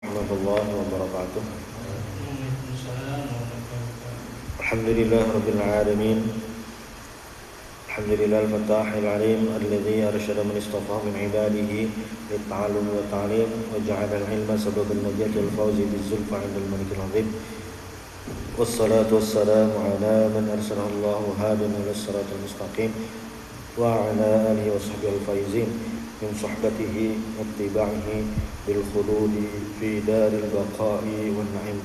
warahmatullahi wabarakatuh. Alhamdulillah rabbil alamin. Alhamdulillah al-fatahil alim alladhi arsyada man istafa min ibadihi lit-ta'allum wa ta'lim wa ja'ala al-ilma sababan najati wal fawzi biz-zulfa 'inda al-malik al-'azim. Wassalatu wassalamu ala man arsalahu Allahu hadiyan ila as-siratal mustaqim wa ala alihi wa sahbihi al-faizin min suhbatihi wa ittiba'ihi bil khuludi fi daril baqa'i wan na'im.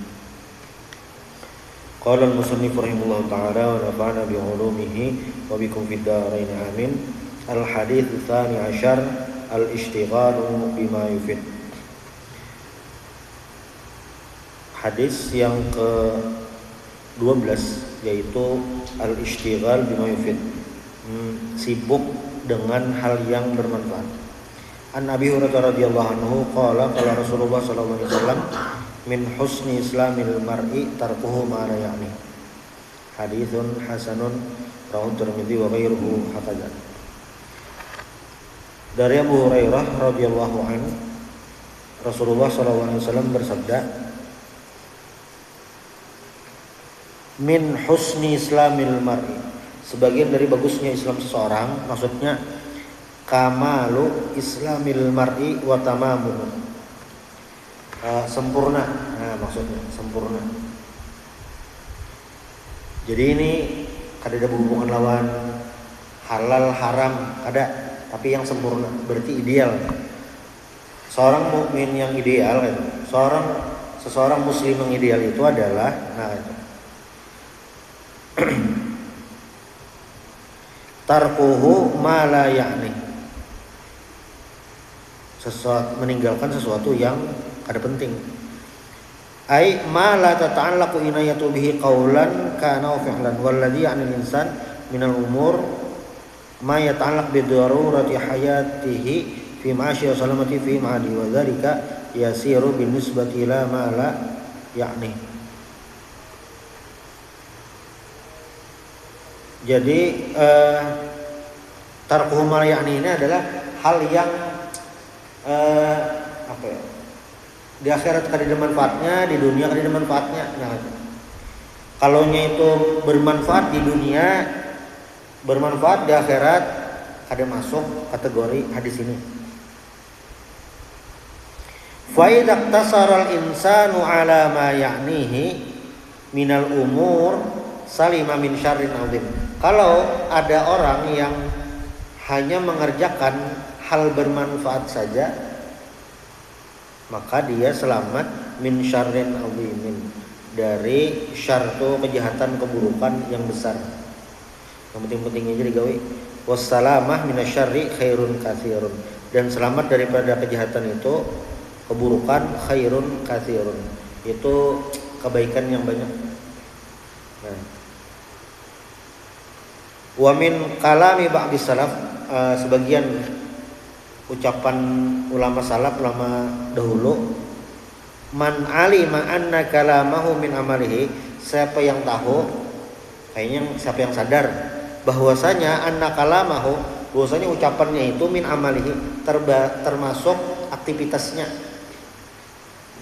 Qala al-musannif rahimahullah ta'ala wa nafa'ana bi 'ulumihi wa bikum fid dharain amin. Al-hadits tsani 'ashar al-ishtighalu bima yufid. Hadis yang ke-12 yaitu al-ishtighal bima yufid. Sibuk dengan hal yang bermanfaat. An Abi Hurairah radhiyallahu anhu qala Rasulullah sallallahu alaihi wasallam min husni islamil mar'i tarkuhu ma la ya'ni. Haditsun hasanun rawahu Tirmidzi wa ghairuhu hakadha. Dari Abu Hurairah radhiyallahu anhu, Rasulullah sallallahu alaihi wasallam bersabda, min husni islamil mar'i, sebagian dari bagusnya Islam seseorang, maksudnya kamalu islamil mar'i wa tamamuhu, sempurna. Nah, maksudnya sempurna. Jadi ini kada ada hubungan lawan halal haram, ada, tapi yang sempurna berarti ideal. Seorang mukmin yang ideal itu, seseorang muslim yang ideal itu adalah itu. Tarkuhu ma la ya'ni, meninggalkan sesuatu yang kada penting. Ai ma la tata'allaqu inayatu bihi qawlan kana wa fi'lan walladhi ya'ni al-insan min al-umur ma yata'allaq bi darurati hayatihi fi ma'ashi wa salamati fi ma'adi wa dhalika yasiru bin nisbati ila ma la ya'ni. Jadi tarkuhu ma la ya'ni ini adalah hal yang di akhirat kada ada manfaatnya, di dunia kada ada manfaatnya. Nah, kalaunya itu bermanfaat di dunia, bermanfaat di akhirat, kada masuk kategori hadis ini. Fa idza iktasara al-insanu ala ma ya'nihi minal umur salima min syarrin 'adzim. Kalau ada orang yang hanya mengerjakan hal bermanfaat saja, maka dia selamat min syarrin 'adzimin, dari syartu kejahatan keburukan yang besar. Yang penting-pentingnya jadi gawe wassalamah minasyarri khairun katsirun, dan selamat daripada kejahatan itu keburukan khairun katsirun, itu kebaikan yang banyak. Nah, wa min kalami ba'di salaf, sebagian ucapan ulama salaf, ulama dahulu, man alima anna kalamahu min amalihi, siapa yang tahu, kayaknya siapa yang sadar bahwasanya anna kalamahu, bahwasanya ucapannya itu min amalihi, termasuk aktivitasnya.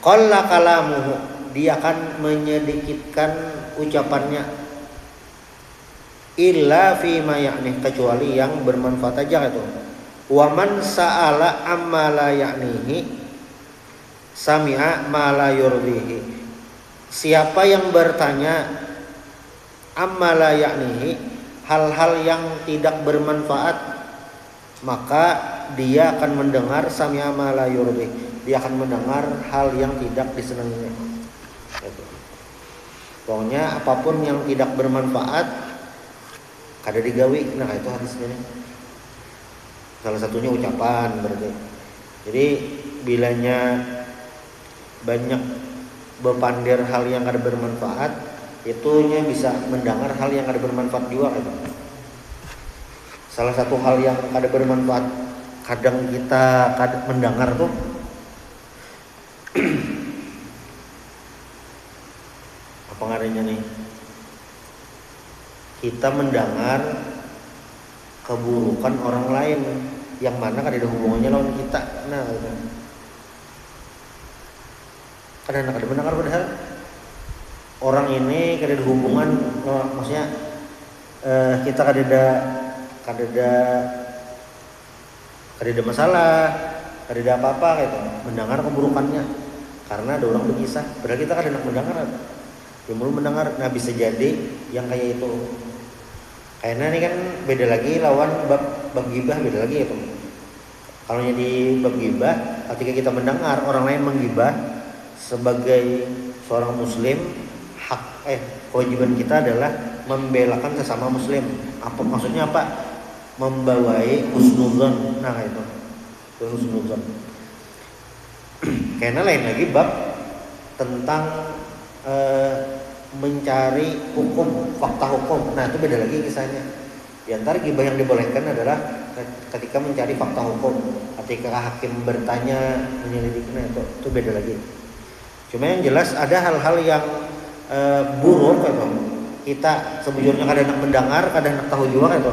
Qalla kalamuhu, dia akan menyedikitkan ucapannya, illa fi ma ya'ni, kecuali yang bermanfaat aja itu. Wa man sa'ala amma la ya'nihi sami'a ma la yurdihi, siapa yang bertanya amma la ya'nihi, hal-hal yang tidak bermanfaat, maka dia akan mendengar sami'a ma la yurdihi, dia akan mendengar hal yang tidak disenanginya. Pokoknya apapun yang tidak bermanfaat kada digawe. Nah, itu hadisnya nih. Salah satunya ucapan berarti. Jadi bilanya banyak bepandir hal yang kada bermanfaat, itunya bisa mendengar hal yang kada bermanfaat juga gitu. Salah satu hal yang kada bermanfaat kadang kita kada mendengar tuh apa ngarannya nih? Kita mendengar keburukan orang lain yang mana kan ada hubungannya lawan kita. Nah, Kadang kada mendengar padahal orang ini kada ada hubungan, maksudnya kita kada ada masalah, kada ada apa-apa gitu, mendengar keburukannya karena ada orang berkisah. Padahal kita kada nak mendengar, timbul mendengar. Nah bisa jadi yang kayak itu. Karena ini kan beda lagi lawan bab gibah, beda lagi itu. Kalau di bab gibah, ketika kita mendengar orang lain menggibah, sebagai seorang muslim kewajiban kita adalah membelakan sesama muslim. Apa maksudnya apa? Membawai husnuzon. Nah itu husnuzon. Karena lain lagi bab tentang mencari hukum, fakta hukum. Nah itu beda lagi kisahnya. Di antara gibah yang dibolehkan adalah ketika mencari fakta hukum, ketika hakim bertanya, menyelidiki, nah itu beda lagi. Cuma yang jelas ada hal-hal yang buruk gitu. Kita sebujurnya kadang nak mendengar, kadang nak tahu juga gitu.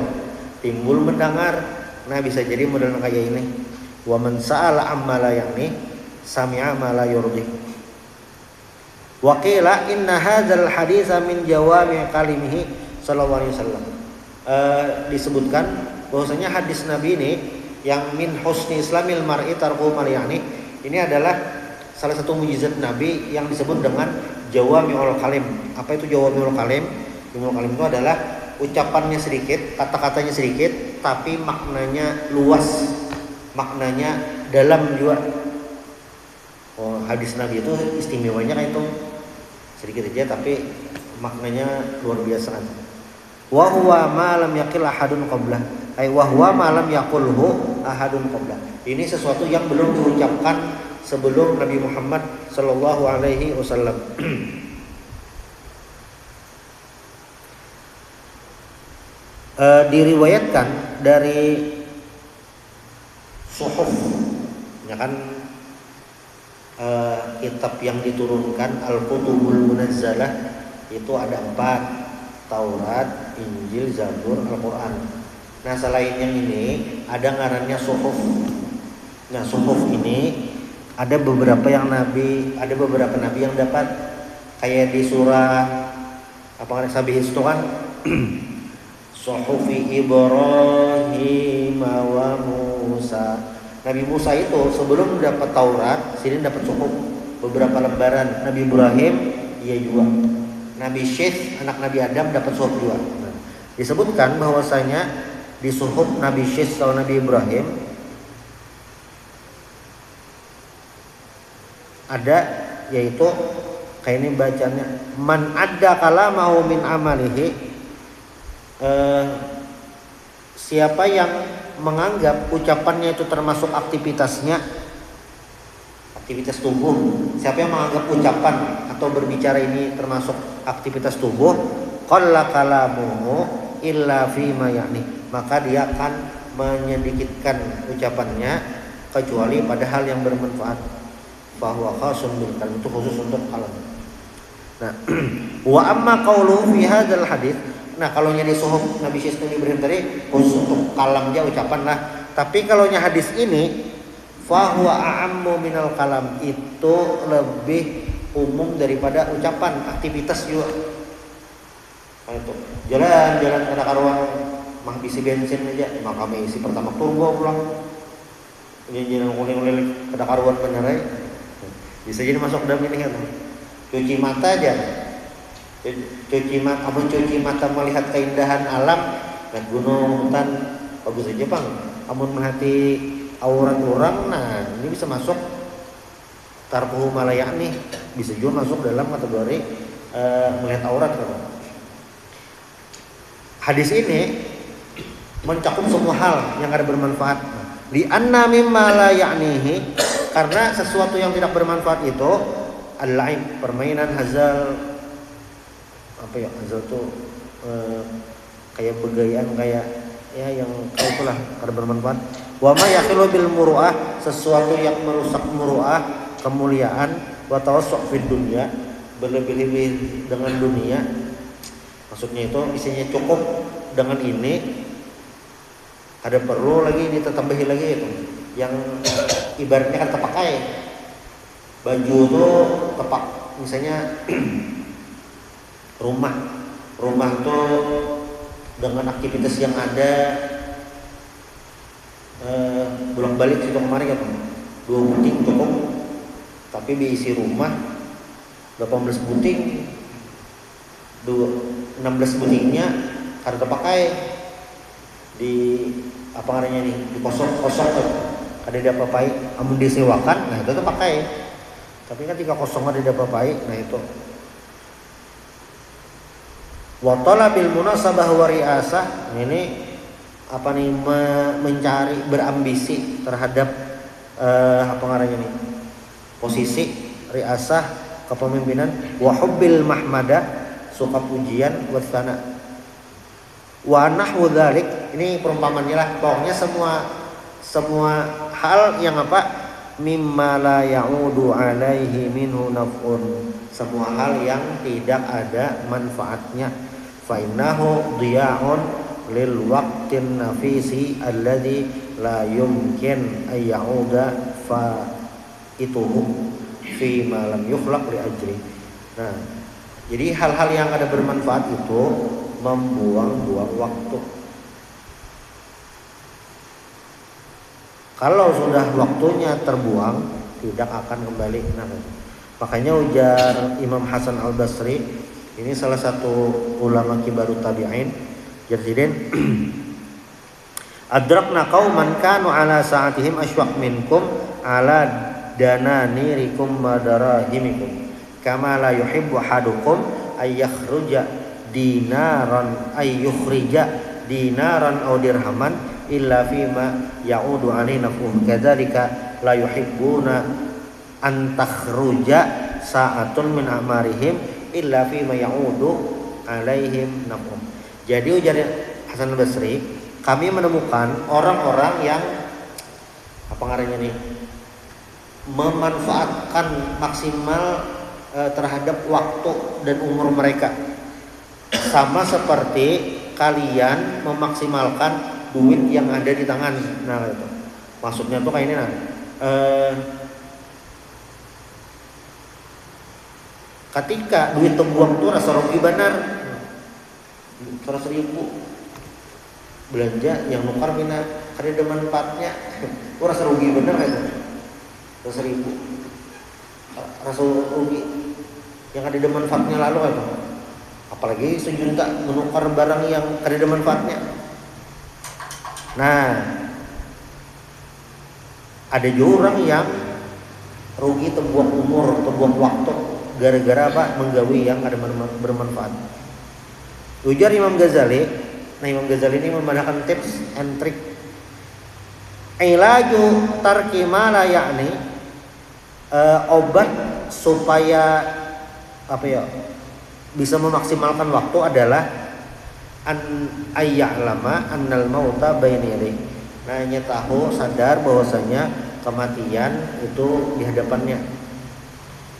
Timbul mendengar, nah bisa jadi model kayak ini. Wa man sa'ala amma la ya'ni sami'a ma la yurdi. Wa qila inna hadzal haditsa min jawami kalimihi sallallahu alaihi wasallam. Disebutkan bahwasanya hadis Nabi ini yang min husni islamil mar'i tarku mal ya'ni, ini adalah salah satu mukjizat Nabi yang disebut dengan jawami'ul kalim. Apa itu jawami'ul kalim? Jawami'ul kalim itu adalah ucapannya sedikit, kata-katanya sedikit, tapi maknanya luas, maknanya dalam juga. Hadis Nabi itu istimewanya kayak itu, sedikit aja tapi maknanya luar biasa. Wa huwa ma lam yaqil ahadun qablah, ay wa huwa ma lam yaqulhu ahadun qablah. Ini sesuatu yang belum diucapkan sebelum Nabi Muhammad sallallahu alaihi wasallam. Diriwayatkan dari suhuf, ya kan, kitab yang diturunkan, Al-Qutubul Munazzalah, itu ada 4, Taurat, Injil, Zabur, Al-Quran. Nah selain yang ini ada ngarannya suhuf. Nah suhuf ini ada beberapa nabi yang dapat, kayak di surah apa kan Sabih itu kan Suhufi Ibrahim wa Musa. Nabi Musa itu sebelum dapat Taurat, sini dapat suhuf beberapa lembaran. Nabi Ibrahim iya juga. Nabi Syekh anak Nabi Adam dapat suhuf juga. Nah, disebutkan bahwasanya di suhuf Nabi Syekh atau Nabi Ibrahim ada, yaitu kayak ini bacanya, man adda kalamahu min amalihi, siapa yang menganggap ucapannya itu termasuk aktivitasnya, aktivitas tubuh. Siapa yang menganggap ucapan atau berbicara ini termasuk aktivitas tubuh, qalla kalamuhu illa fima ya'ni, maka dia akan menyedikitkan ucapannya kecuali pada hal yang bermanfaat. Bahwa khasun bil kalam, itu khusus untuk kalam. Nah, wa amma qauluhu fi hadzal hadits. Nah, kalau nya di suhuf Nabi Syekh Ibrahim tadi khusus untuk kalam aja ucapan lah. Tapi kalau nya hadis ini fa huwa a'ammu minal kalam, itu lebih umum daripada ucapan, aktivitas juga. Nah, itu jalan-jalan kada karuan mah isi bensin aja, maka kami isi pertama turbo pulang. Jalan nguling-nguling kada karuan beneran. Bisa jadi masuk dalam ini kan. Cuci mata aja. Cuci mata melihat keindahan alam, lihat gunung, hutan, bagus aja Bang. Amun menghati aurat orang, nah ini bisa masuk tarkuhu malayak nih, bisa juga masuk dalam kategori melihat aurat kan. Hadis ini mencakup semua hal yang ada bermanfaat. Li anna mimma la ya'nihi, karena sesuatu yang tidak bermanfaat itu al-laib, permainan, hazal. Apa ya hazal tuh kayak begayaan, kayak ya yang kayak itulah kada bermanfaat. Wa ma yaqilu bil muru'ah, sesuatu yang merusak muru'ah, kemuliaan, wa tawassu' fid dunya, berlebih-lebih dengan dunia. Maksudnya itu isinya cukup dengan ini, ada perlu lagi ditambahi lagi itu yang ibaratnya kan terpakai. Baju tuh tepak, misalnya rumah tuh dengan aktivitas yang ada, bolak-balik situ kemari kan, 2 buting cukup, tapi diisi rumah 18 buting, 16 butingnya harus terpakai di apa namanya nih, di kosong ada dia papai, amun disewakan, nah itu terpakai. Tapi kan ketika kosong ada dia papai, nah itu. Wa talabil munasabah wa riasah, ini apa nih, mencari, berambisi terhadap apa namanya nih, posisi riasah, kepemimpinan, wa hubbil mahmadah, suka pujian, wa tsana. Wa nahwu dzalik, ini perumpamannya lah, pokoknya semua hal yang apa, mimma la ya'udu alaihi minhu naf'un, semua hal yang tidak ada manfaatnya, fa innahu dhiya'un lil waqtin nafisi alladhi la yumkin ay ya'uda fa ituhu fi ma lam yukhlaq li ajri. Nah, jadi hal-hal yang ada bermanfaat itu membuang-buang waktu. Kalau sudah waktunya terbuang, tidak akan kembali. Nah, makanya ujar Imam Hasan Al-Basri, ini salah satu ulama kibarut tabi'in, jadidin, adrakna qauman kanu ala sa'atihim asywaq minkum ala dananirikum madarahimikum kama la yuhibbu hadukum ay yakhrija dinaran ay yukhrija dinaran aw dirhaman illa fima ya'udu alaina naf'uh kadzalika la yuhibbuna an takhruja sa'atun min amarihim illa fima ya'udu alaihim naf'uh. Jadi ujar Hasan Al-Basri, kami menemukan orang-orang yang apa ngarannya nih, memanfaatkan maksimal terhadap waktu dan umur mereka, sama seperti kalian memaksimalkan duit yang ada di tangan. Nah itu maksudnya tuh kayak ini, nah ketika duit terbuang tuh rasa rugi benar, 100.000 belanja yang nukar mina kada manfaatnya, tuh rasa rugi benar itu, 100.000 rasa rugi yang ada manfaatnya lalu itu, apalagi 1 juta menukar barang yang kada manfaatnya. Nah, ada juga orang yang rugi terbuang umur, terbuang waktu gara-gara apa? Menggawi yang ada bermanfaat. Ujar Imam Ghazali, nah Imam Ghazali ini memandangkan tips and trick. Ilaju tarki ma la ya'ni, obat supaya apa ya? Bisa memaksimalkan waktu adalah an ayya'lama annal mauta baina yadayhi. Nah, hanya tahu, sadar bahwasanya kematian itu di hadapannya.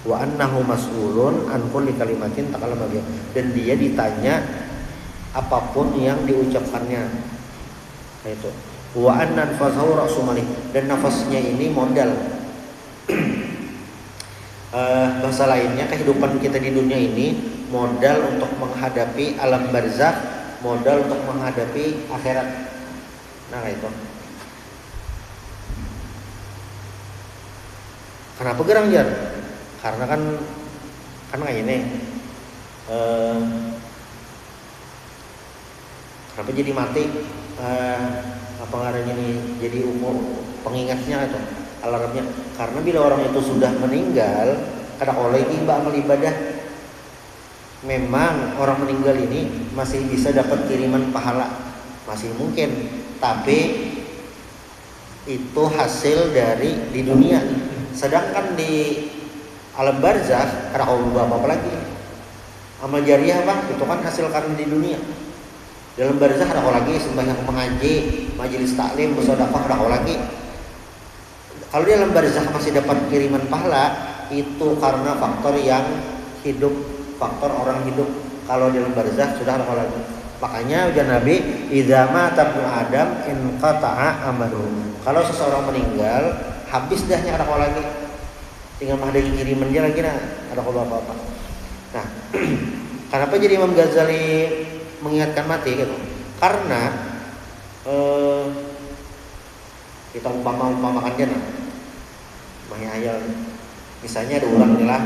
Wa annahu mas'ulun an kulli kalimatin takallama biha, dan dia ditanya apapun yang diucapkannya. Nah itu. Wa annan fasahu rasumali, dan nafasnya ini modal. Bahasa lainnya, kehidupan kita di dunia ini modal untuk menghadapi alam barzakh, modal untuk menghadapi akhirat. Nah itu. Kenapa gerang jar? Karena kan kayak ini. Kenapa jadi mati? Apa ngarannya nih? Jadi umur pengingatnya itu, alarmnya. Karena bila orang itu sudah meninggal, kada oleh tiba amal ibadah. Memang orang meninggal ini masih bisa dapat kiriman pahala, masih mungkin, tapi itu hasil dari di dunia. Sedangkan di alam barzakh kada apa lagi. Amal jariah bang, itu kan hasil karena di dunia. Dalam barzakh ada lagi sembahyang, mengaji, majelis taklim, bersedekah, ada lagi. Kalau di alam barzakh masih dapat kiriman pahala, itu karena faktor yang hidup, faktor orang hidup. Kalau di alam barzakh sudah ada lagi. Makanya ujar Nabi, idza mata ibnu Adam inqata'a amaluhu. Kalau seseorang meninggal, habis dahnya ada lagi. tinggal mah ada kiriman aja lagi nah, ada apa-apa. Nah, kenapa jadi Imam Ghazali mengingatkan mati gitu? Karena kita umpamakan nah, menghayal. Misalnya ada orang nih lah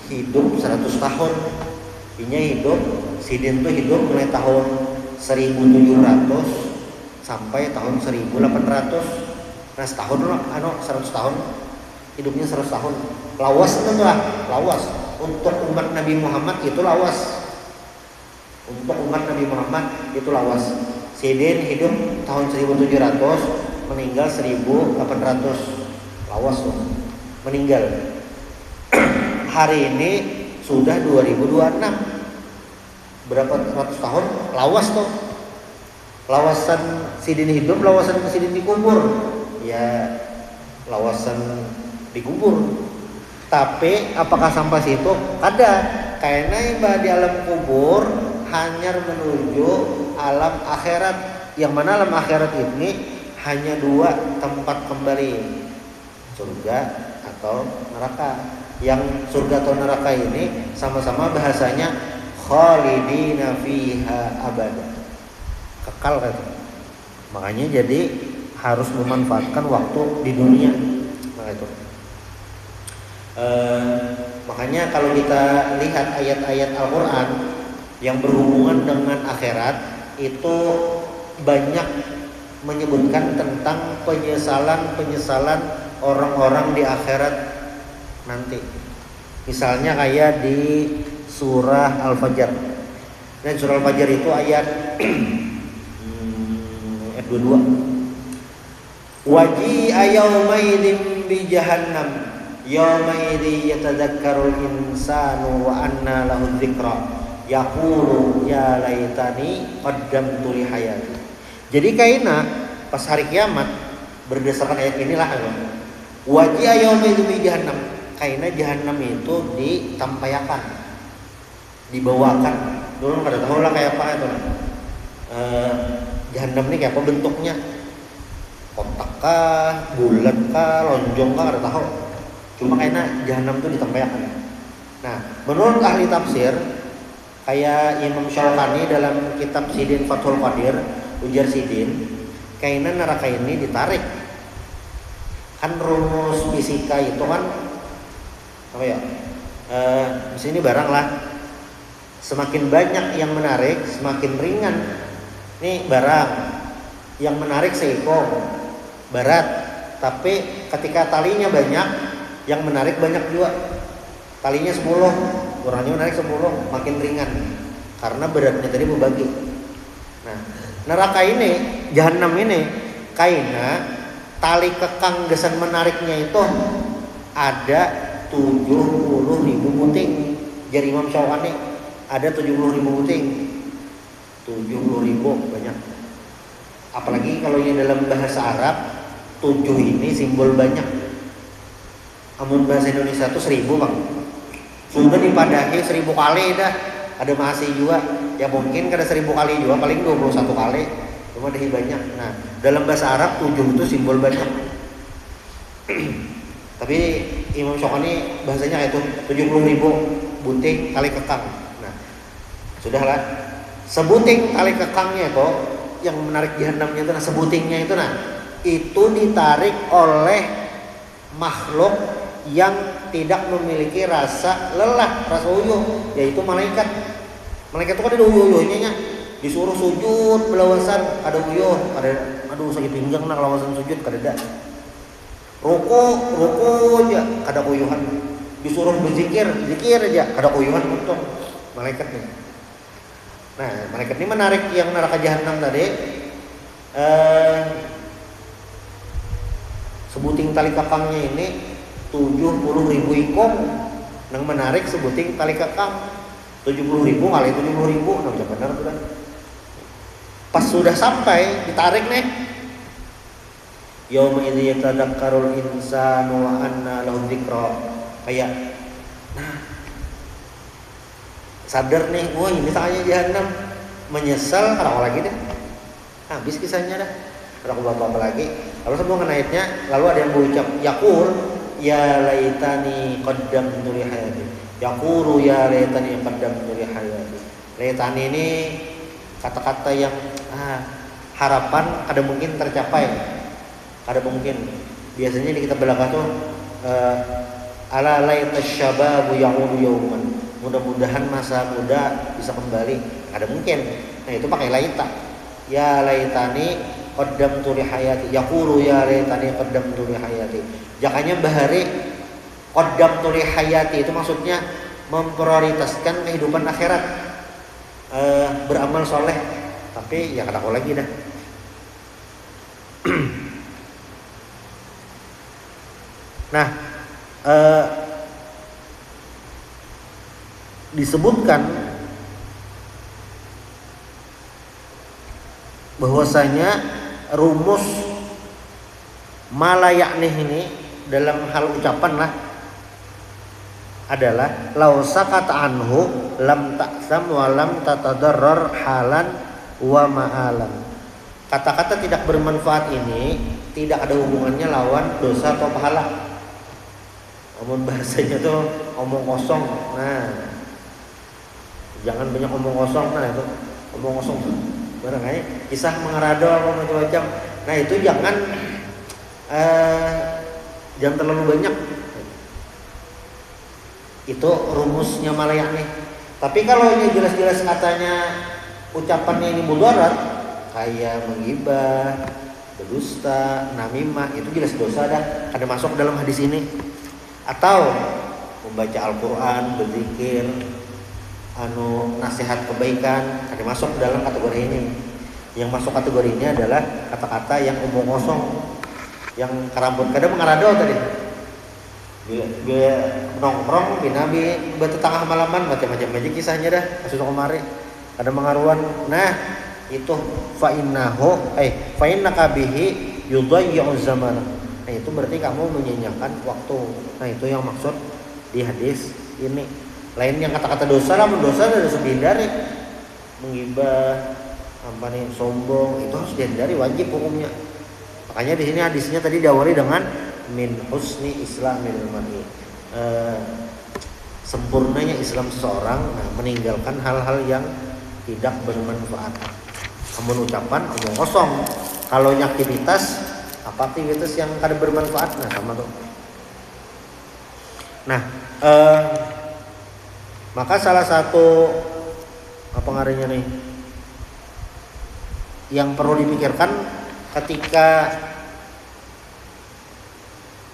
hidup 100 tahun, ini hidup sidin tuh hidup mulai tahun 1700 sampai tahun 1800. Nah setahun lah, 100 tahun hidupnya 100 tahun. Lawas itu lah, lawas. Untuk umat Nabi Muhammad itu lawas. Untuk umat Nabi Muhammad itu lawas. Sidin hidup tahun 1700, meninggal 1800. Lawas tuh, meninggal. Hari ini sudah 2026. Berapa ratus tahun? Lawas tuh. Lawasan sidin hidup, lawasan sidin dikubur. Ya, lawasan dikubur. Tapi apakah sampai situ? Ada. Karena ibadah di alam kubur hanya menuju alam akhirat. Yang mana alam akhirat ini hanya 2 tempat kembali, surga atau neraka. Yang surga atau neraka ini sama-sama bahasanya khalidina fiha abada, kekal kan. Makanya jadi harus memanfaatkan waktu di dunia. Nah itu. Makanya kalau kita lihat ayat-ayat Al-Quran yang berhubungan dengan akhirat itu banyak menyebutkan tentang penyesalan orang-orang di akhirat nanti. Misalnya kayak di surah Al-Fajr. Dan surah Al-Fajr itu ayat 22. Waji'a yaumaidin bi jahannam yaumaidin yatadzakkarul insanu wa anna lahu dzikra yaqulu ya laitani qaddamtu li hayati. Jadi kaina pas hari kiamat berdasarkan ayat inilah waji'a yaumaidin bi jahannam, kaina jahannam itu ditampayakan, dibawakan. Dulu nggak tahu lah kayak apa itu. Jahannam ini kayak apa bentuknya? Kotak kah, bulat kah, lonjong kah, nggak tahu. Cuma kayaknya jahannam itu ditampayakan. Nah, menurut ahli tafsir kayak Imam Syalkani dalam kitab Sidin Fathul Qadir, ujar Sidin, kayaknya neraka ini ditarik. Kan rumus fisika itu kan apa ya? Di sini barang lah. Semakin banyak yang menarik, semakin ringan. Nih barang yang menarik seekor berat, tapi ketika talinya banyak, yang menarik banyak juga. Talinya 10, orangnya menarik 10, makin ringan karena beratnya tadi membagi. Nah, neraka ini, jahanam ini, kaina tali kekang gesan menariknya itu ada 70.000 puting. Jadi Imam Syawani ada 70.000 puting. 70.000 banyak. Apalagi kalau yang dalam bahasa Arab 7 ini simbol banyak. Amun bahasa Indonesia itu 1000 bang. Sudah dipadahi 1000 kali dah. Ada masih juga. Ya mungkin kada 1000 kali juga, paling 21 kali. Cuma ada banyak. Nah dalam bahasa Arab 7 itu simbol banyak. Tapi Imam Syukani bahasanya itu 70.000 buting kali kekang. Nah sudahlah. Sebuting tali kekangnya itu yang menarik jahanamnya itu, nah sebutingnya itu itu ditarik oleh makhluk yang tidak memiliki rasa lelah, rasa uyuh, yaitu malaikat. Malaikat itu kan ada uyuh-uyuhnya, disuruh sujud belawasan ada uyuh, ada aduh sakit pinggang nak lawasan sujud kada. Ruku aja kada uyuhan. Disuruh berzikir aja kada uyuhan untung malaikatnya. Nah, malaikat ini menarik yang neraka jahanam tadi. Sebuting tali kekangnya ini 70.000 ikong nang menarik sebuting tali kekang. 70.000 kali 70.000, nah bisa benar tuh kan. Pas sudah sampai ditarik nih. Yauma idzi yatadzakkarul insanu wa anna lahu dzikra. Kayak sadar nih, wah ini tanya jahanam, menyesal, taruh lagi deh, habis kisahnya dah, taruh apa lagi. Lalu sebelum ayatnya, lalu ada yang berucap, ya laitani qaddamtu li hayati. Yaqulu ya laitani qaddamtu li hayati. Laitani ini kata-kata yang harapan ada mungkin tercapai, ada mungkin. Biasanya di kitab balaghah tuh ala laitash syababu ya'udu yawman. Mudah-mudahan masa muda bisa kembali. Ada mungkin. Nah, itu pakai laita. Ya laitani qaddamtu li hayati. Yaqulu ya laitani qaddamtu li hayati. Jakanya bahari qaddamtu li hayati itu maksudnya memprioritaskan kehidupan akhirat. Beramal soleh. Tapi ya kata aku lagi dah. Nah, disebutkan bahwasanya rumus malayaknih ini dalam hal ucapan lah adalah lau sakata anhu lam ta'sam wa lam tatadarrar halan wa ma'alan. Kata-kata tidak bermanfaat ini tidak ada hubungannya lawan dosa atau pahala. Omong bahasanya tuh omong kosong. Nah, jangan banyak omong kosong. Nah itu omong kosong barangkali kisah mengerado apa macam-macam. Nah itu jangan terlalu banyak. Itu rumusnya malayaknih. Tapi kalau ini jelas-jelas katanya ucapannya ini mudarat, kayak menggibah, berdusta, namimah, itu jelas dosa dah. Ada masuk dalam hadis ini. Atau membaca Al-Quran, berzikir, nasihat kebaikan, ada masuk dalam kategori ini. Yang masuk kategori ini adalah kata-kata yang omong kosong, yang karambut. Kadang mengarado tadi. Bila nongkrong binabi bertetangah malaman macam-macam aja kisahnya dah kasus kemari ada mengaruan. Nah itu fa innaka bihi yudayyi'u zaman. Nah itu berarti kamu menyanyiakan waktu. Nah itu yang maksud di hadis ini. Lain yang kata-kata dosa lah, dosa harus dihindari. Menggibah, sombong itu harus dihindari, wajib hukumnya. Makanya di sini hadisnya tadi diawali dengan min husni islamil mar'i. Sempurnanya Islam seseorang, meninggalkan hal-hal yang tidak bermanfaat. Namun ucapan omong kosong. Kalau aktivitas, apa aktivitas yang kada bermanfaat? Nah sama tuh. Nah, maka salah satu apa ngarannya nih yang perlu dipikirkan ketika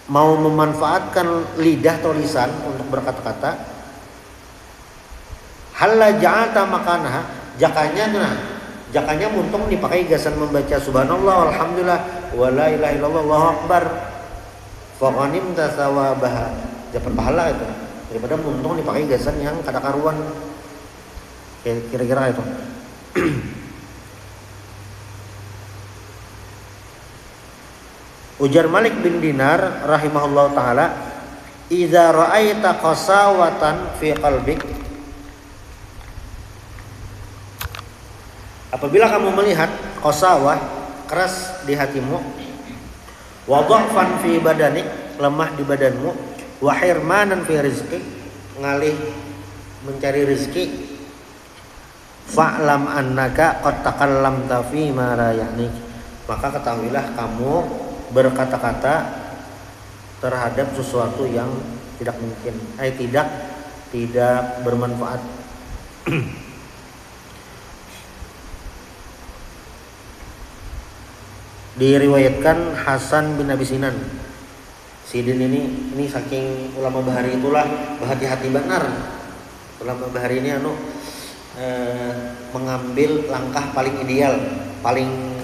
mau memanfaatkan lidah atau lisan untuk berkata-kata, halla ja'alta makanaha, jakanya muntung dipakai gasan membaca subhanallah alhamdulillah wa la ilaha illallah Allahu akbar fa ghanimta thawabaha, dapat pahala itu daripada muntung dipakai gasan yang kada karuan. Kira-kira itu. Ujar Malik bin Dinar rahimahullah ta'ala, idza ra'aita qasawatan fi qalbik, apabila kamu melihat qasawah, keras di hatimu, wa dha'fan fi badanik, lemah di badanmu, wa hirmanan fi rizqik, ngalih mencari rezeki, fa'lam annaka qad takallamta fi ma la ya'nik, maka ketahuilah kamu berkata-kata terhadap sesuatu yang tidak mungkin, tidak bermanfaat. Diriwayatkan Hasan bin Abi Sinan, Sidin ini saking ulama bahari itulah berhati-hati benar. Ulama bahari ini mengambil langkah paling ideal, paling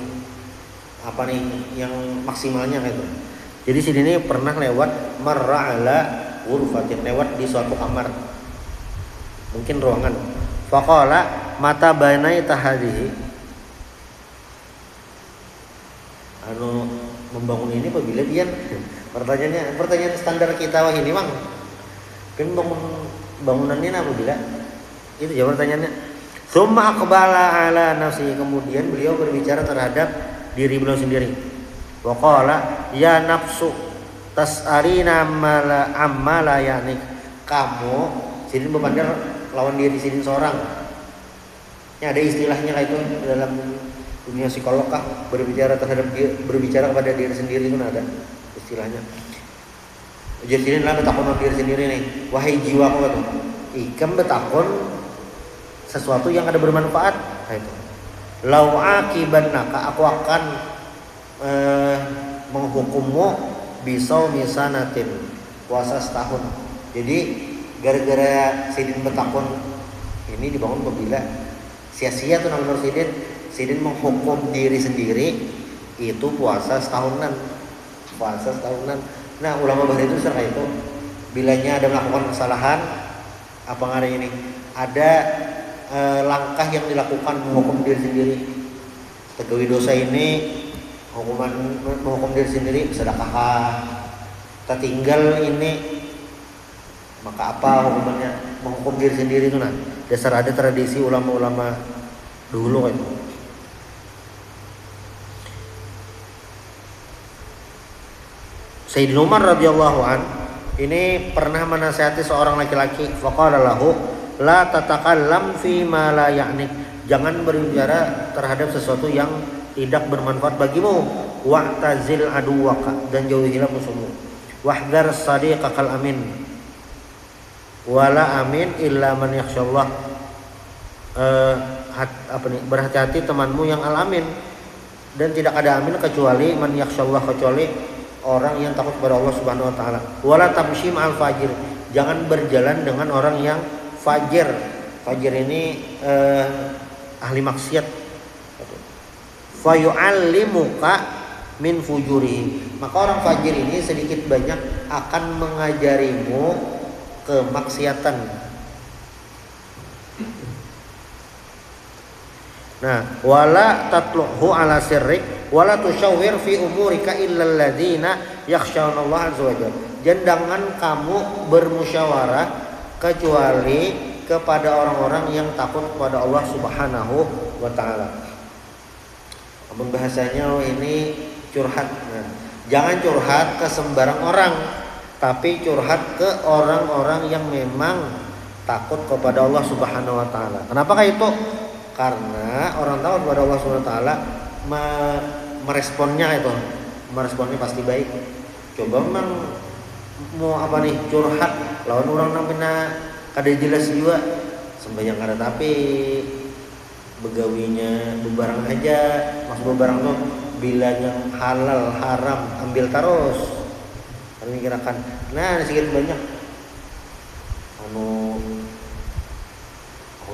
yang maksimalnya gitu. Jadi Sidin ini pernah lewat marra ala ghurfatin, lewat di suatu kamar, mungkin ruangan. Faqala mata banai tahadihi, membangun ini apabila pian? Pertanyaan standar kita wah ini mang. Kan bangunannya apabila? Itu jawab pertanyaannya. Tsumma aqbala ala nafsi, kemudian beliau berbicara terhadap diri beliau sendiri. Wa qala ya nafsu tas'arina ammala yani kamu sidin berbandar lawan diri sidin seorang. Ini ada istilahnya kayak itu dalam dunia psikolog kah, berbicara kepada diri sendiri itu ada istilahnya. Ujar sidin lah betakon diri sendiri nih, wahai jiwaku tuh, ikam betakon sesuatu yang ada bermanfaat kayak itu. Lau akibannaka, aku akan menghukummu bisau misanatin, puasa setahun. Jadi gara-gara sidin betakon ini dibangun apabila sia-sia tuh nama sidin menghukum diri sendiri itu puasa setahunan. Nah ulama bahari itu serta itu bilanya ada melakukan kesalahan apa ngarang ini ada langkah yang dilakukan menghukum diri sendiri. Tegawi dosa ini menghukum diri sendiri sedekah. Tertinggal ini maka apa hukumannya menghukum diri sendiri itu nah. Dasar ada tradisi ulama-ulama dulu itu. Sayyidina Umar radhiyallahu an ini pernah menasihati seorang laki-laki, faqala lahu la tatakallam fi ma la ya'nik. Jangan berbicara terhadap sesuatu yang tidak bermanfaat bagimu. Wa'tazil aduwaka, dan jauhilah musuhmu. Wahdhar sadiqakal amin, wala amin illa man yakhsyallah. Berhati-hati temanmu yang al-amin, dan tidak ada amin kecuali man yakhsyallah, kecuali orang yang takut kepada Allah Subhanahu wa taala. Wala tamshi ma'al fajir, jangan berjalan dengan orang yang fajir. Fajir ini ahli maksiat. Fayu'allimuka min fujuri, maka orang fajir ini sedikit banyak akan mengajarimu kemaksiatan. Nah, wala tatluhu ala sirrik wala tusyawwir fi umurika illa alladziina yakhshawnallaha azza wajalla. Jangan kamu bermusyawarah kecuali kepada orang-orang yang takut kepada Allah Subhanahu wa taala. Namun bahasanya ini curhat. Nah, jangan curhat ke sembarang orang, tapi curhat ke orang-orang yang memang takut kepada Allah Subhanahu wa taala. Kenapa kayak itu? Karena orang takut kepada Allah Subhanahu wa taala meresponnya pasti baik. Coba memang mau apa nih curhat lawan orang namanya kada jelas juga sembahyang kada tapi begawinya bebarang aja, maksud bebarang tuh bila yang halal haram ambil terus. Kami mikirkan, nah sedikit banyak anu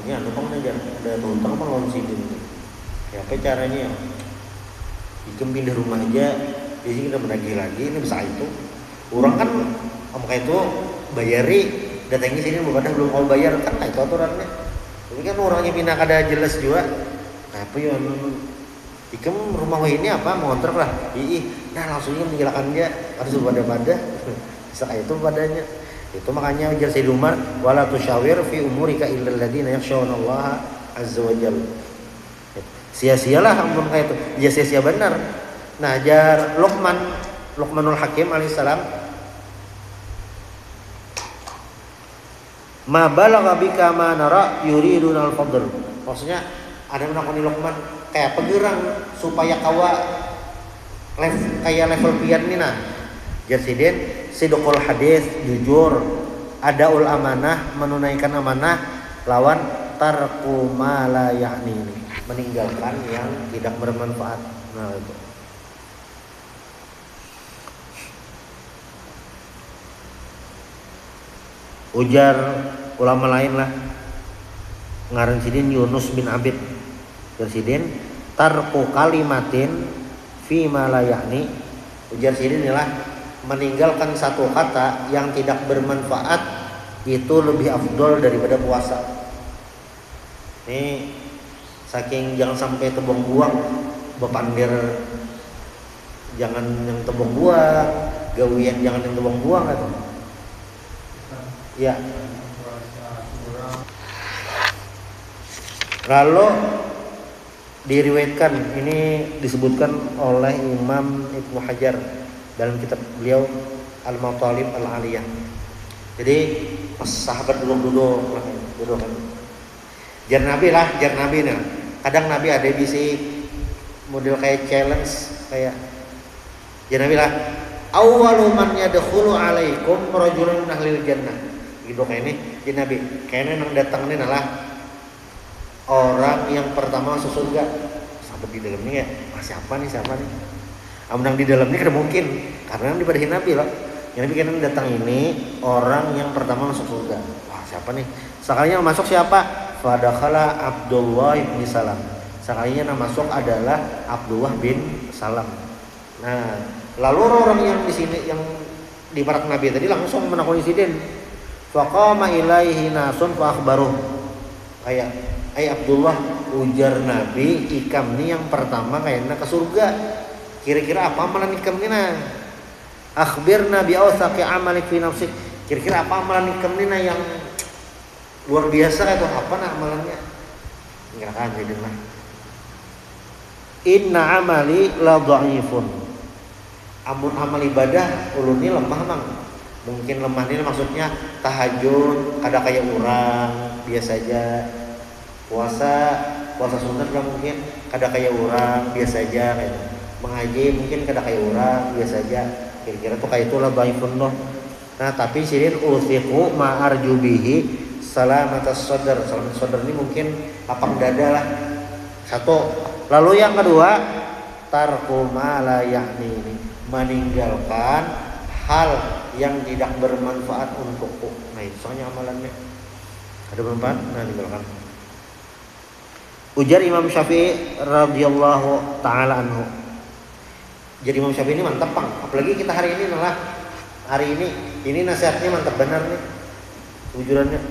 kamu aja ada tuntang apa lawan sidin. Ya apa caranya ya? Ikem pindah rumah aja, jadi kita menagih lagi ini bisa itu. Orang kan kayak itu bayari datangnya sini bukan belum mau bayar kan itu aturannya. Tapi kan orangnya pindah kada jelas juga. Tapi yang ikem rumah ini apa ngontrak lah. Nah langsungnya menjelaskan dia harus pada bisa itu padanya. Itu makanya ujar Sayyid Umar wala tusyawir fi umurika illa alladziina yakhshawnallaha azza wajalla. Sia-sialah ampun kayak itu. Ya sia-sia benar. Nah, ajar Luqmanul Hakim alaihissalam ma balagha bika ma nara yuriduna al-fadl. Maksudnya ada menakoni Luqman kayak pegerang supaya kawa kayak level pian nih nah. Jasidin sidqul hadis, jujur, adaul amanah, menunaikan amanah, lawan tarku ma la ya'ni, meninggalkan yang tidak bermanfaat. Nah itu. Ujar ulama lain lah ngaran sidin Yunus bin Abid sidin tarku kalimatin fi ma la ya'ni. Ujar sidin inilah meninggalkan satu kata yang tidak bermanfaat itu lebih afdol daripada puasa. Ini saking jangan sampai tebong buang, bepandir jangan yang tebong buang, gawian jangan yang tebong buang atau ya. Lalu diriwayatkan ini disebutkan oleh Imam Ibnu Hajar dalam kitab beliau al-matalib al-aliyah. Jadi pas sahabat duduk kan. Jar Nabi nah. Kadang Nabi ada bisik model kayak challenge kayak jar Nabi lah. Awwalu man yadkhulu alaikum rajulun min ahlil jannah. Gitu kayak ini jar Nabi. Kayaknya nang datang ini adalah orang yang pertama masuk surga. Sahabat di dalamnya ya, siapa nih? Amnang di dalamnya kada mungkin karena yang dipadahin Nabi loh. Yang Nabi kan datang ini orang yang pertama masuk surga. Wah, siapa nih? Sekalinya masuk siapa? Fadakhala Abdullah bin Salam. Sekalinya yang masuk adalah Abdullah bin Salam. Nah, lalu orang yang di sini yang di barak Nabi tadi langsung menakuni insiden. Faqama ilaihi nasun fa akhbaruh. Kayak Abdullah, ujar Nabi, ikam nih yang pertama kayaknya ke surga. Kira-kira apa amalan ikam nih nah? Akhbirna bi awsaqi amalik fi nafsik. Kira-kira apa amalan ikam nih nah yang luar biasa atau apa nah amalannya? Enggak kan jadi mah. Inna amali la dhaifun. Amun amal ibadah ulun ini lemah mang. Mungkin lemah ini maksudnya tahajud kada kayak orang biasa aja. Puasa sunat kan mungkin kada kayak orang biasa aja kayak. Mengaji mungkin kada kayak orang biasa aja. Kira-kira tuh kayak itulah dhaifun loh. Nah, tapi sirin uthiqu ma arjubihi salamatas sadar. Selamat sadar ini mungkin lapang dada lah. Satu. Lalu yang kedua, tarku ma la ya'ni ini, meninggalkan hal yang tidak bermanfaat untukku. Nah, itu soalnya amalannya. Ada bermanfaat, nah tinggalkan. Ujar Imam Syafi'i radhiyallahu taala anhu. Jadi Imam Syafi'i ini mantap pang. Apalagi kita hari ini ini nasihatnya mantap benar nih. Ujurannya.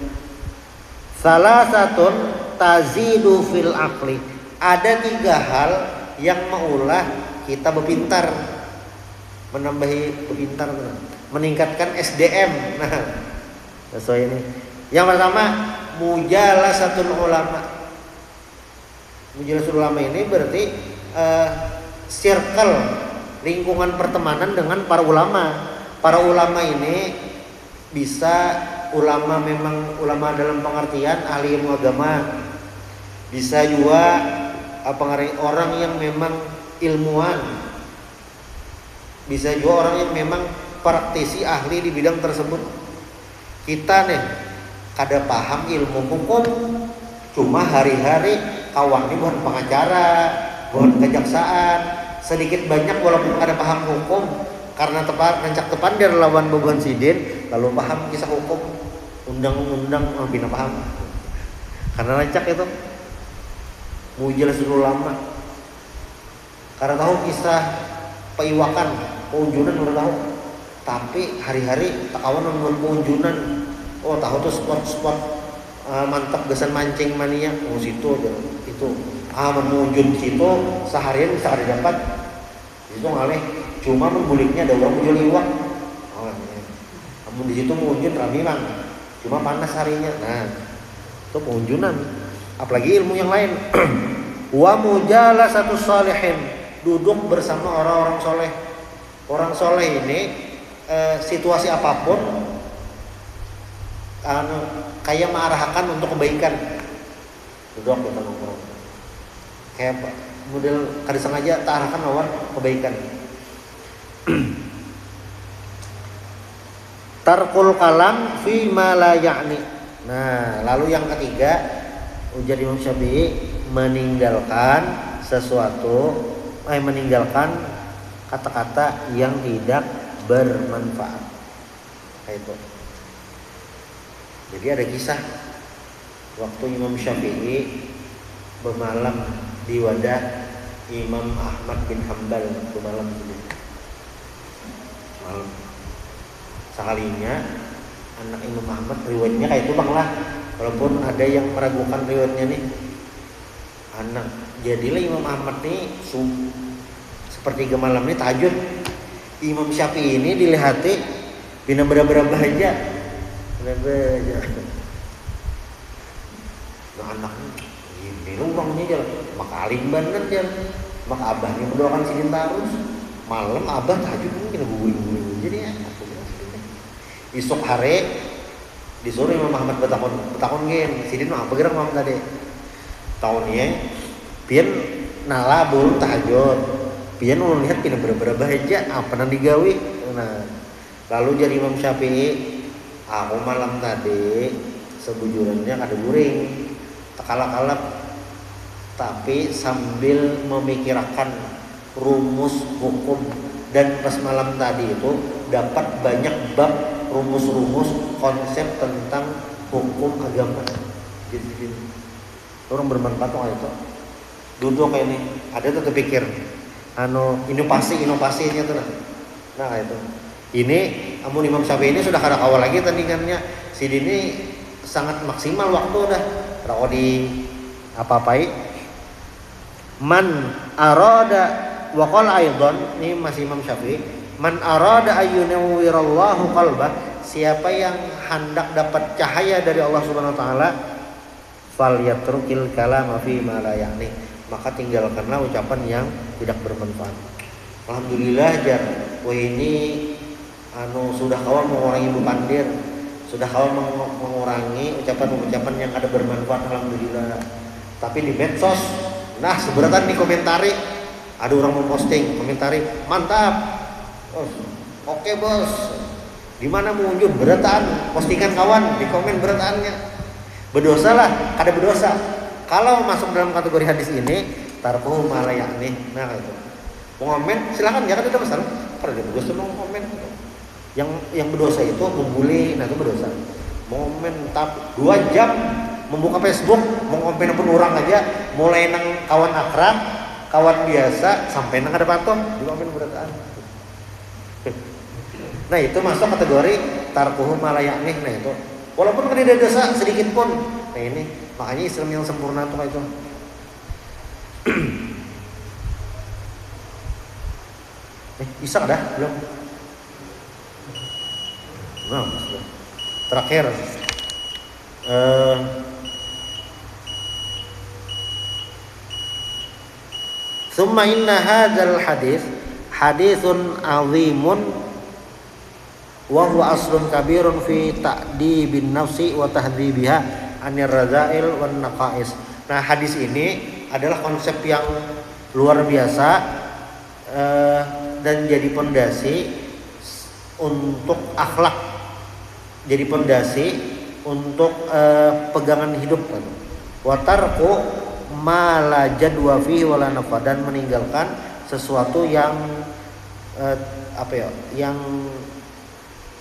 Salah satu tazidu fil aqli. Ada 3 hal yang maulah kita berpintar, meningkatkan SDM. Nah, sesuai ini. Yang pertama, mujalasatul ulama. Mujalasatul ulama ini berarti circle, lingkungan pertemanan dengan para ulama. Para ulama ini bisa memang ulama dalam pengertian ahli ilmu agama. Bisa juga orang yang memang ilmuwan. Bisa juga orang yang memang praktisi ahli di bidang tersebut. Kita nih kada paham ilmu hukum, cuma hari-hari kawan ini bukan pengacara, bukan kejaksaan, sedikit banyak walaupun kada paham hukum karena rancak tepan dia lawan beban sidin, lalu paham kisah hukum, undang-undang bina paham. Karena rancak itu mujalasatul ulama. Karena tahu kisah peiwakan, peunjunan udah tahu. Tapi hari-hari tak kawan dengan peunjunan. Oh, tahu tuh spot-spot mantap gesan mancing mania. Oh, situ aja. Itu. Menunjun situ seharian bisa ada dapat. Itu ngaleh. Cuma membuliknya ada orang menjual iwak. Oh, ya. Namun di situ menunjun rame mang. Cuma panas harinya. Nah, itu peunjunan. Apalagi ilmu yang lain. Wa mujalasatus shalihin, duduk bersama orang-orang soleh. Orang soleh ini situasi apapun kayak mengarahkan untuk kebaikan. Duduk kita nongkrong. Kayak model kada sengaja tak arahkan lawan kebaikan. Tarkul kalam fi ma la ya'ni. Nah, lalu yang ketiga, ujar Imam Syafi'i, meninggalkan kata-kata yang tidak bermanfaat. Kayak itu. Jadi ada kisah waktu Imam Syafi'i bermalam di wadah Imam Ahmad bin Hanbal bermalam dulu. Malam. Sekalinya anak Imam Ahmad riwayatnya kayak itu bang lah. Walaupun ada yang meragukan riwayatnya nih, anak jadilah Imam Ahmad nih seperti malam ini tahajud. Imam Syafi'i ini dilihati bina berapa bahagia, nah anaknya ini ruangnya aja, maka alim bener aja, maka abahnya berdoakan sidin terus. Malam abah tahajud mungkin guling-guling jadi ya. Isuk hari disuruh Imam Ahmad betakon gen sidin mah apa gerak Imam tadi tahunnya pian nala burung tahajud pian ulun lihat pina beberapa bahagia apa nang digawi nah lalu jadi Imam Syafi'i aku malam tadi sebujurannya kada guring tekalak-kalak tapi sambil memikirkan rumus hukum dan pas malam tadi itu dapat banyak bab rumus-rumus konsep tentang hukum agama. Jadi orang bermanfaat tuh itu. Duduk kayak ini, ada tuh terpikir, inovasinya tuh nah itu. Ini amun Imam Syafi'i ini sudah kada kawal lagi tandingannya. Si ini sangat maksimal waktu dah. Kalau di apa-apai. Man arada wa qala aidan ini masih Imam Syafi'i. Man arada ayyunawwirallahu qalbah, siapa yang hendak dapat cahaya dari Allah Subhanahu wa taala, falyatrukil kalama fi ma la ya'ni, maka tinggalkanlah ucapan yang tidak bermanfaat. Alhamdulillah jar, wah ini sudah kawal mengurangi beban dir, sudah kawal mengurangi ucapan-ucapan yang ada bermanfaat, alhamdulillah. Tapi di medsos, nah seberatan nih komentari, ada orang memposting komentari, mantap. Oke bos, di mana mengunjung beratan postingan kawan di komen berataannya berdosa lah, ada berdosa. Kalau masuk dalam kategori hadis ini tarkuhu malayani, nah itu mau komen silakan ya kan tidak masalah. Kalau dia berdosa mau komen, yang berdosa itu membuli, nah itu berdosa. Mau komen tap 2 jam membuka Facebook mau komen pun orang aja, mulai nang kawan akrab, kawan biasa sampai nang ada patung di komen berataan. Nah itu masuk kategori tarkuhu malayani, nah itu walaupun kada ada dosa sedikit pun. Nah ini makanya Islam yang sempurna tuh itu. Bisa dah belum? Nah, terakhir summa inna hadzal haditsun azimun wa huwa aslun kabirun fi ta'dibin nafsi wa tahdhibiha anir razail wan naqais. Nah, hadis ini adalah konsep yang luar biasa dan jadi pondasi untuk akhlak, jadi pondasi untuk pegangan hidup kan. Wa tarku ma la jadwa fihi wala nafa, dan meninggalkan sesuatu yang yang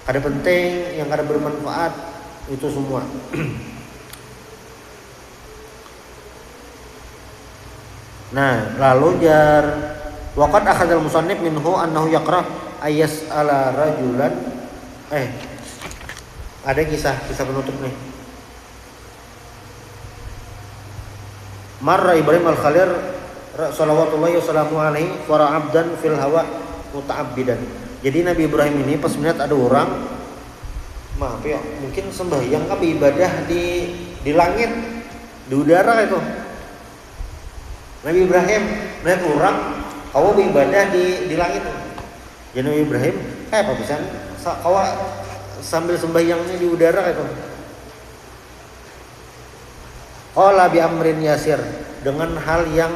kada penting, yang kada bermanfaat, itu semua. Nah, lalu jar waqad akhadzal musannif minhu annahu yaqra ayas ala rajulan. Ada kisah penutup nih. Marra Ibrahim al-Khalil sallallahu alaihi wa abdan fil hawa muta'abbidan. Jadi Nabi Ibrahim ini pas melihat ada orang, maaf ya, mungkin sembahyang apa ibadah di langit, di udara itu. Nabi Ibrahim melihat orang kau beribadah di langit. Jadi Nabi Ibrahim apa bisa kau sambil sembahyangnya di udara itu. Qala bi amrin yasir, dengan hal yang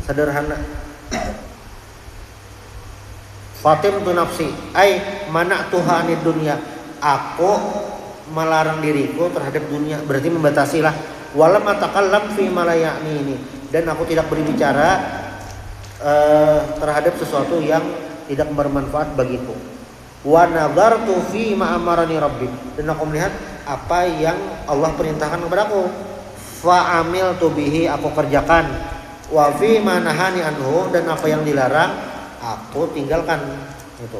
sederhana. Fatim tu nafsi, mana Tuhanid dunia, aku melarang diriku terhadap dunia, berarti membatasilah. Walam atakallam fi malayani ini, dan aku tidak berbicara terhadap sesuatu yang tidak bermanfaat bagiku. Wa nadartu fi ma amarani rabbi, dan aku melihat apa yang Allah perintahkan kepadaku. Fa amiltu bihi, aku kerjakan. Wa fi ma nahani anhu, dan apa yang dilarang aku tinggalkan itu.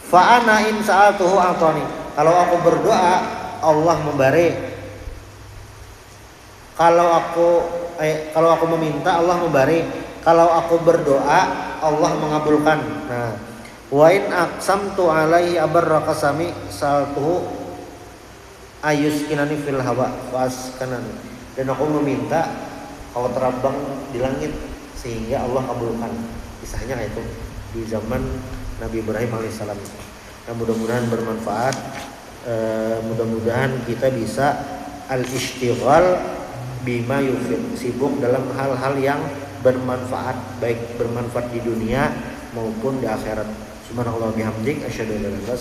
Fa ana in sa'altuhu atani, kalau aku berdoa Allah memberi. Kalau aku meminta Allah memberi. Kalau aku berdoa Allah mengabulkan. Nah, wa in aqsamtu alaihi abarra qasami saltuhu ayuskinani fil hawa waskanani, dan aku meminta kau terbang di langit sehingga Allah kabulkan. Kisahnya itu di zaman Nabi Ibrahim alaihissalam. Nah, mudah-mudahan bermanfaat. mudah-mudahan kita bisa al-ishtighal bima yufid, sibuk dalam hal-hal yang bermanfaat, baik bermanfaat di dunia maupun di akhirat. Subhanallah bihamdik, asyhadu an la ilaha illallah,